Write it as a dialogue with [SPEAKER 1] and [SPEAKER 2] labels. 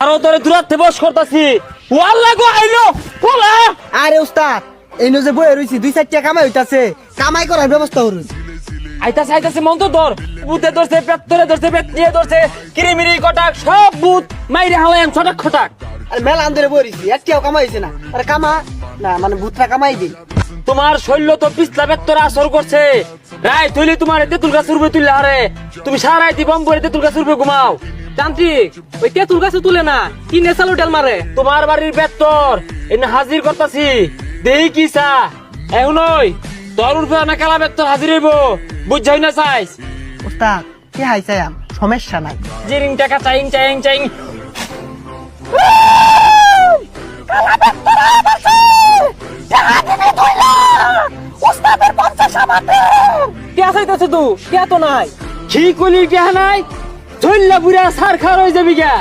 [SPEAKER 1] আরো তোরে দূরাতে বস করতাছি ওয়াল্লাহ গো আইলো ওলা।
[SPEAKER 2] আরে উস্তাদ এই যে বই রইছি 2-4 টাকা কামাই হইতাছে, কামাই করার ব্যবস্থা করুন।
[SPEAKER 1] আইতাছে আইতাছে মন তো ধর, বুতে ধরছে, পেট ধরছে, পেট নিয়ে ধরছে, কিরিমিরি কটাক সব বুত মাইরে হালাম ছটাক খটাক।
[SPEAKER 2] আর মেলা আন্দরে বই রইছি, একটাও কামাই হইছে না। আরে কামা না মানে ভূতরা কামাই দিই।
[SPEAKER 1] তোমার শৈল্য তো পিছলা বেত্তর আসর করছে। রায় তুইলে তোমার তেঁতুল গাছ উড়বে তুললে হারে, তুমি সারা রাইতে বম করে তেঁতুল গাছ উড়বে ঘুমাও।
[SPEAKER 3] তান্ত্রিক ওই তেঁতুল গাছে তুলে না, কি নেশালো ডাল মারে।
[SPEAKER 1] তোমার বাড়ির বেত্তর এনে হাজির করতাছি, দেই কি চা এখনই তোর উড়বে না কালা বেত্তর হাজির হইব, বুঝছাই না চাইস।
[SPEAKER 2] উস্তাদ কি হাইছায়াম সমস্যা নাই।
[SPEAKER 1] জিরিং টাকা চাইং চাইং চাইং।
[SPEAKER 3] কে আসাইতেছে তু, কে তো নাই।
[SPEAKER 1] কি কলি কে নাই, ধরলা বুড়া সার খার হয়ে যাবি গা।